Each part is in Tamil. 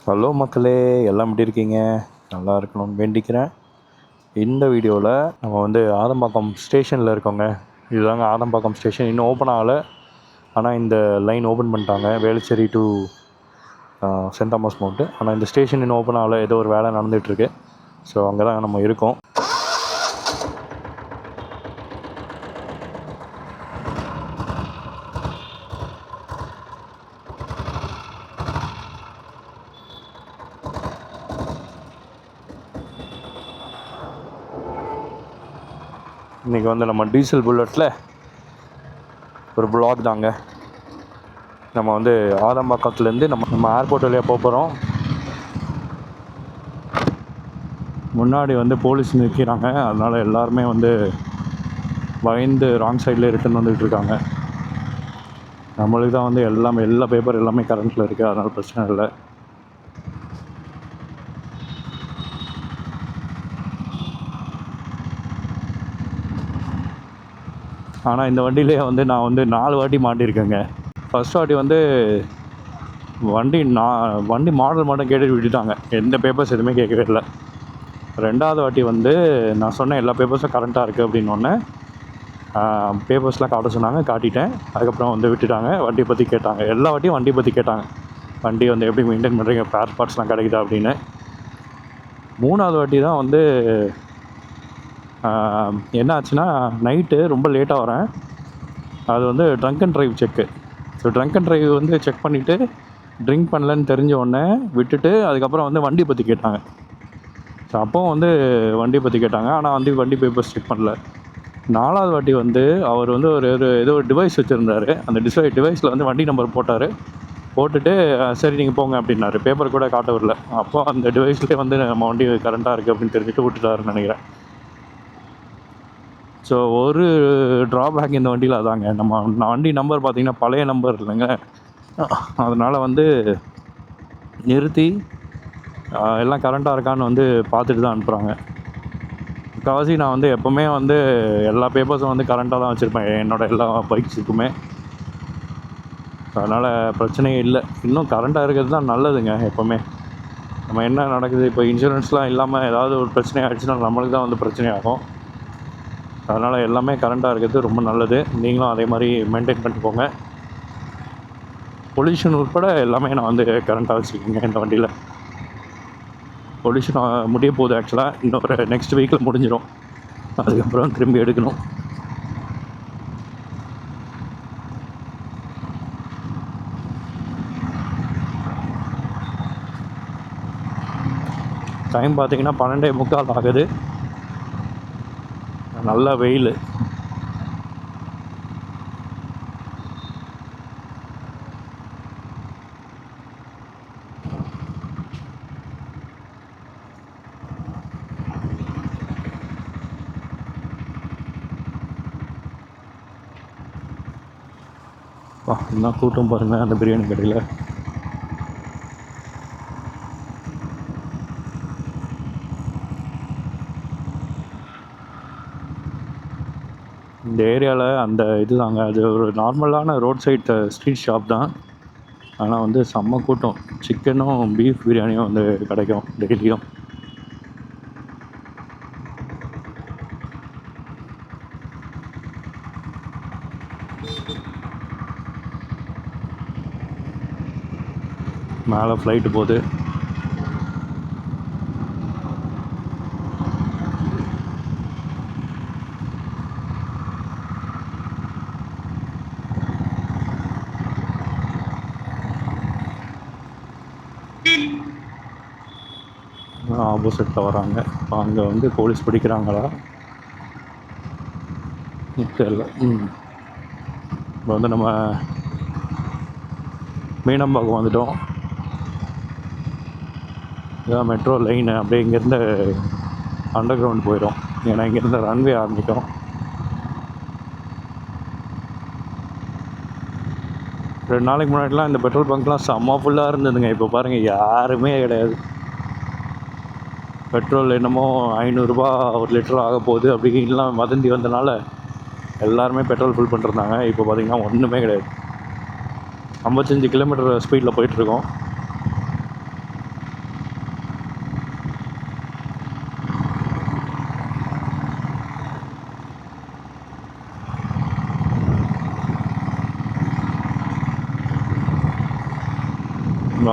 ஹலோ மக்களே, எல்லாம் எப்படி இருக்கீங்க? நல்லா இருக்கணும்னு வேண்டிக்கிறேன். இந்த வீடியோவில் நம்ம வந்து ஆதம்பாக்கம் ஸ்டேஷனில் இருக்கோங்க. இதுதாங்க ஆதம்பாக்கம் ஸ்டேஷன். இன்னும் ஓப்பன் ஆகலை, ஆனால் இந்த லைன் ஓப்பன் பண்ணிட்டாங்க, வேளச்சேரி டு சென்ட் தாமஸ் மவுண்ட்டு. ஆனால் இந்த ஸ்டேஷன் இன்னும் ஓப்பன் ஆகலை, ஏதோ ஒரு வேலை நடந்துகிட்ருக்கு. ஸோ அங்கே தான் நம்ம இருக்கோம். இன்றைக்கி வந்து நம்ம டீசல் புல்லட்டில் ஒரு ப்ளாக் தாங்க. நம்ம வந்து ஆதம்பாக்கத்துலேருந்து நம்ம ஏர்போர்ட் வழியாக போகிறோம். முன்னாடி வந்து போலீஸ் நிற்கிறாங்க, அதனால் எல்லாருமே வந்து பயந்து ராங் சைடில் ரிட்டன் வந்துகிட்ருக்காங்க. நம்மளுக்கு தான் வந்து எல்லா பேப்பர் எல்லாமே கரண்ட்டில் இருக்குது, அதனால் பிரச்சனை இல்லை. ஆனால் இந்த வண்டியிலே வந்து நான் வந்து 4 வாட்டி மாட்டியிருக்கேங்க. ஃபர்ஸ்ட் வாட்டி வந்து வண்டி மாடல் மட்டும் கேட்டு விட்டுட்டாங்க, எந்த பேப்பர்ஸ் எதுவுமே கேட்கவே இல்லை. ரெண்டாவது வாட்டி வந்து நான் சொன்னேன் எல்லா பேப்பர்ஸும் கரண்ட்டாக இருக்குது அப்படின்னோடனே பேப்பர்ஸ்லாம் காட்ட சொன்னாங்க, காட்டிட்டேன். அதுக்கப்புறம் வந்து விட்டுட்டாங்க. வண்டியை பற்றி கேட்டாங்க, எல்லா வாட்டியும் வண்டியை பற்றி கேட்டாங்க. வண்டி வந்து எப்படி மெயின்டைன் பண்ணுறீங்க, ஸ்பேர் பார்ட்ஸ்லாம் கிடைக்குதா அப்படின்னு. மூணாவது வாட்டி தான் வந்து என்ன ஆச்சுன்னா, நைட்டு ரொம்ப லேட்டாக வரேன். அது வந்து drunk and drive check. So drunk and drive வந்து செக் பண்ணிவிட்டு ட்ரிங்க் பண்ணலன்னு தெரிஞ்ச உடனே விட்டுட்டு அதுக்கப்புறம் வந்து வண்டி பற்றி கேட்டாங்க. ஸோ அப்போவும் வந்து வண்டி பற்றி கேட்டாங்க, ஆனால் வந்து வண்டி பேப்பர்ஸ் செக் பண்ணல. 4வது வாட்டி வந்து அவர் வந்து ஏதோ ஒரு டிவைஸ் வச்சுருந்தார். அந்த டிவைஸில் வந்து வண்டி நம்பர் போட்டுட்டு சரி நீங்கள் போங்க அப்படின்னாரு. பேப்பர் கூட காட்ட வரல. அப்போ அந்த டிவைஸ்லேயே வந்து நம்ம வண்டி கரண்ட்டாக இருக்குது அப்படின்னு தெரிஞ்சுட்டு விட்டுட்டாருன்னு நினைக்கிறேன். ஸோ ஒரு ட்ராபேக் இந்த வண்டியில் அதாங்க, நம்ம வண்டி நம்பர் பார்த்திங்கன்னா பழைய நம்பர் இல்லைங்க. அதனால் வந்து நிறுத்தி எல்லாம் கரண்ட்டாக இருக்கான்னு வந்து பார்த்துட்டு தான் அனுப்புகிறாங்க. முக்கால்வாசி நான் வந்து எப்போவுமே வந்து எல்லா பேப்பர்ஸும் வந்து கரண்ட்டாக தான் வச்சுருப்பேன், என்னோடய எல்லா பைக்ஸுக்குமே. அதனால் பிரச்சனையே இல்லை. இன்னும் கரண்ட்டாக இருக்கிறது தான் நல்லதுங்க. எப்போவுமே நம்ம என்ன நடக்குது, இப்போ இன்சூரன்ஸ்லாம் இல்லாமல் ஏதாவது ஒரு பிரச்சனை ஆகிடுச்சுன்னா நம்மளுக்கு தான் வந்து பிரச்சனை ஆகும். அதனால் எல்லாமே கரண்ட்டாக இருக்கிறது ரொம்ப நல்லது. நீங்களும் அதே மாதிரி மெயின்டைன் பண்ணிட்டு போங்க. பொல்யூஷன் உட்பட எல்லாமே நான் வந்து கரண்ட்டாக வச்சுருக்கேங்க. இந்த வண்டியில் பொல்யூஷன் முடிய போகுது. ஆக்சுவலாக இன்னொரு நெக்ஸ்ட் வீக்கில் முடிஞ்சிடும். அதுக்கப்புறம் திரும்பி எடுக்கணும். டைம் பார்த்திங்கன்னா 12:45 ஆகுது. நல்ல வெயில். என்ன கூட்டம் பாருங்கள் அந்த பிரியாணி கடையில். இந்த ஏரியாவில் அந்த தாங்க, அது ஒரு நார்மலான ரோட் சைட் ஸ்ட்ரீட் ஷாப் தான். ஆனால் வந்து செம்ம கூட்டம். சிக்கனும் பீஃப் பிரியாணியும் வந்து கிடைக்கும் டெய்லியும். மேலே ஃப்ளைட்டு போகுது. ஆப்போசிட்டில் வராங்க. இப்போ அங்கே வந்து போலீஸ் பிடிக்கிறாங்களா தெரியல. இப்போ வந்து நம்ம மீனம்பாக்கம் வந்துவிட்டோம். இதான் மெட்ரோ லைனு. அப்படியே இங்கேருந்து அண்டர் கிரவுண்ட் போயிடும். ஏன்னா இங்கேருந்து ரன்வே ஆரம்பிக்கும். ரெண்டு நாளைக்கு முன்னாடிலாம் இந்த பெட்ரோல் பங்க்லாம் செம்ம ஃபுல்லாக இருந்ததுங்க. இப்போ பாருங்கள், யாருமே கிடையாது. பெட்ரோல் என்னமோ 500 ரூபா ஒரு லிட்டர் ஆக போகுது அப்படின்லாம் வதந்தி வந்தனால எல்லாருமே பெட்ரோல் ஃபில் பண்ணிருந்தாங்க. இப்போ பார்த்திங்கன்னா ஒன்றுமே கிடையாது. 55 கிலோமீட்டர் ஸ்பீடில் போயிட்டுருக்கோம்.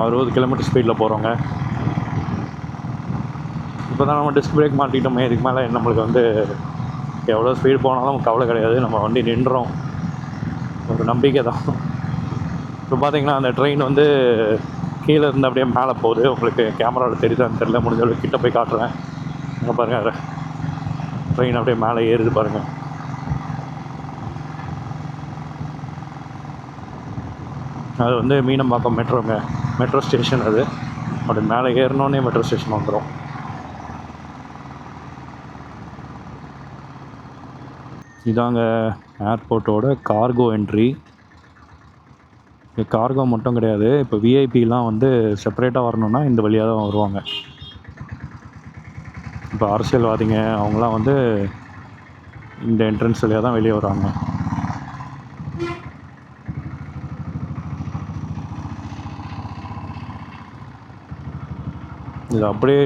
60 கிலோமீட்டர் ஸ்பீடில் போகிறோங்க. இப்போ தான் நம்ம டிஸ்க் பிரேக் மாட்டிக்கிட்டோமே, இதுக்கு மேலே நம்மளுக்கு வந்து எவ்வளோ ஸ்பீடு போனாலும் கவலை கிடையாது, நம்ம வண்டி நின்றோம், ஒரு நம்பிக்கை தான். இப்போ பார்த்தீங்கன்னா அந்த ட்ரெயின் வந்து கீழே இருந்து அப்படியே மேலே போகுது. உங்களுக்கு கேமராவில் தெரியுதான்னு தெரியல, முடிஞ்ச அளவுக்கு கிட்ட போய் காட்டுறேன். அங்கே பாருங்கள், ட்ரெயின் அப்படியே மேலே ஏறுது பாருங்கள். அது வந்து மீனம்பாக்கம் மெட்ரோங்க, மெட்ரோ ஸ்டேஷன். அது அப்படி மேலே ஏறினோடனே மெட்ரோ ஸ்டேஷன் வந்துடும். இதாங்க ஏர்போர்ட்டோட கார்கோ என்ட்ரி. கார்கோ மட்டும் கிடையாது, இப்போ விஐபிலாம் வந்து செப்பரேட்டாக வரணுன்னா இந்த வழியாக தான் வருவாங்க. இப்போ அரசியல்வாதிங்க அவங்களாம் வந்து இந்த என்ட்ரன்ஸ் வழியாக தான் வெளியே வராங்க. இது அப்படியே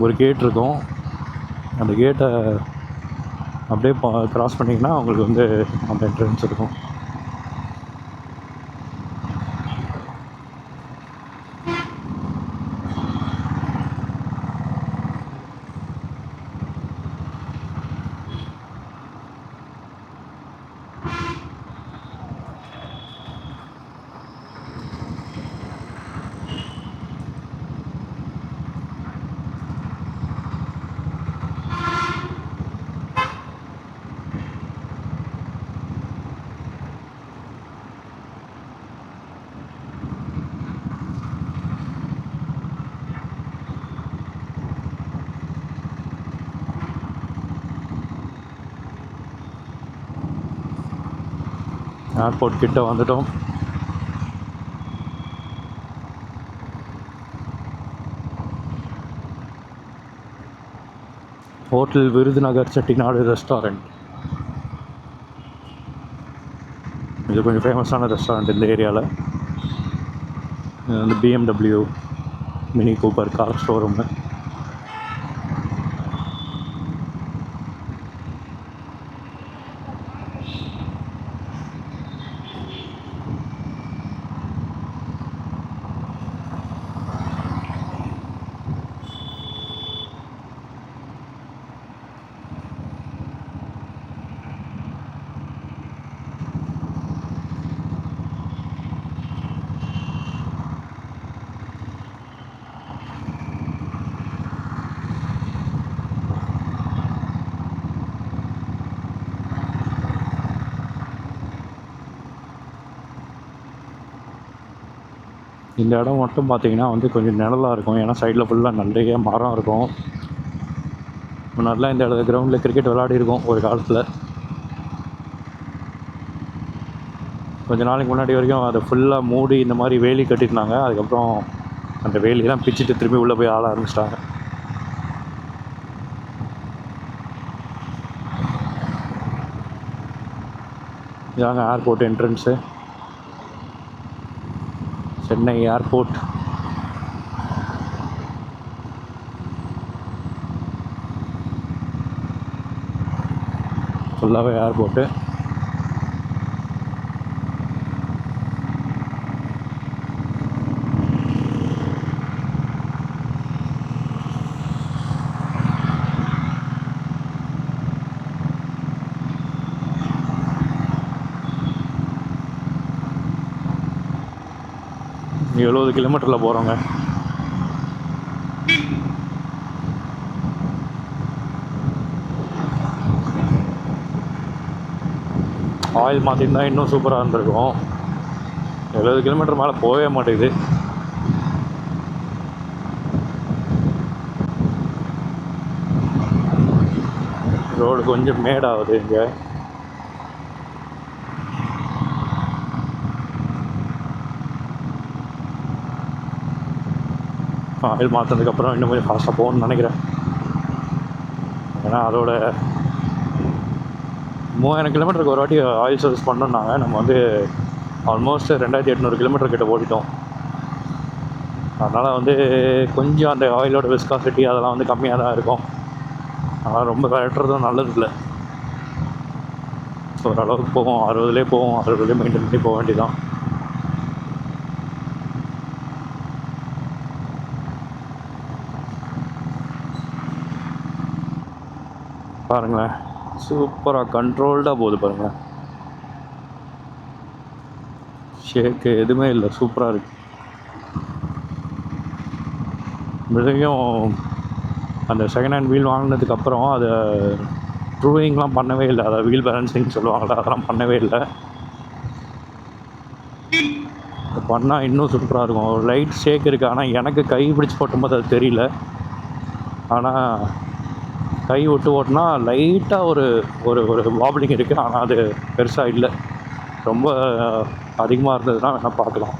ஒரு கேட் இருக்கும், அந்த கேட்டை அப்படியே க்ராஸ் பண்ணிங்கன்னா அவங்களுக்கு வந்து அந்த என்ட்ரன்ஸ் இருக்கும். ஏர்போர்ட் கிட்ட வந்துட்டோம். Hotel Virudhunagar Chettinad restaurant. இது கொஞ்சம் ஃபேமஸான ரெஸ்டாரண்ட் இந்த ஏரியாவில். இது வந்து BMW, mini Cooper car showroom. இந்த இடம் மட்டும் பார்த்தீங்கன்னா வந்து கொஞ்சம் நிழலாக இருக்கும், ஏன்னா சைடில் ஃபுல்லாக நிறைய மரம் இருக்கும். முன்னாடிலாம் இந்த இடத்துல கிரவுண்டில் கிரிக்கெட் விளையாடி இருக்கோம் ஒரு காலத்தில். கொஞ்ச நாளைக்கு முன்னாடி வரைக்கும் அதை ஃபுல்லாக மூடி இந்த மாதிரி வேலி கட்டியிருந்தாங்க. அதுக்கப்புறம் அந்த வேலியெல்லாம் பிச்சுட்டு திரும்பி உள்ளே போய் ஆள ஆரம்பிச்சிட்டாங்க. இதாங்க ஏர்போர்ட் என்ட்ரன்ஸு, சென்னை ஏர்போர்ட். ஃபுல்லாகவே ஏர்போர்ட்டு. இங்கே 70 கிலோமீட்டரில் போகிறோங்க. ஆயில் மாற்றிருந்தா இன்னும் சூப்பராக இருந்திருக்கும். 70 கிலோமீட்டர் மேலே போகவே மாட்டேங்குது. ரோடு கொஞ்சம் மேடாகுது இங்கே. ஆயில் மாற்றினதுக்கப்புறம் இன்னும் கொஞ்சம் ஃபாஸ்ட்டாக போகணும்னு நினைக்கிறேன். ஏன்னா அதோட 3000 கிலோமீட்டருக்கு ஒரு வாட்டி ஆயில் சர்வீஸ் பண்ணோம்னாங்க. நம்ம வந்து ஆல்மோஸ்ட் 2800 கிலோமீட்டர் கிட்ட ஓடிட்டோம். அதனால் வந்து கொஞ்சம் அந்த ஆயிலோட விஸ்காசிட்டி அதெல்லாம் வந்து கம்மியாக தான் இருக்கும். அதனால் ரொம்ப கரெக்டுறதும் நல்லது இல்லை. ஸோ ஓரளவுக்கு போவோம், 60லே போவோம், 60லே மெயின்டைன் பண்ணி போக வேண்டியதான். பாருங்களேன், சூப்பராக கண்ட்ரோல்டாக போகுது பாருங்களேன். ஷேக்கு எதுவுமே இல்லை, சூப்பராக இருக்குது. இதுலேயும் அந்த செகண்ட் ஹேண்ட் வீல் வாங்கினதுக்கப்புறம் அதை ட்ரூவிங்லாம் பண்ணவே இல்லை. அதை வீல் பேலன்சிங் சொல்லுவாங்களா, அதெல்லாம் பண்ணவே இல்லை. பண்ணால் இன்னும் சூப்பராக இருக்கும். ஒரு லைட் ஷேக் இருக்குது, ஆனால் எனக்கு கை பிடிச்சி ஓட்டும்போது அது தெரியல. ஆனால் கை விட்டு ஓட்டினா லைட்டாக ஒரு ஒரு ஒரு வாபிளிங் இருக்குது, ஆனால் அது பெருசாக இல்லை. ரொம்ப அதிகமாக இருந்ததுன்னா வேணால் பார்க்கலாம்.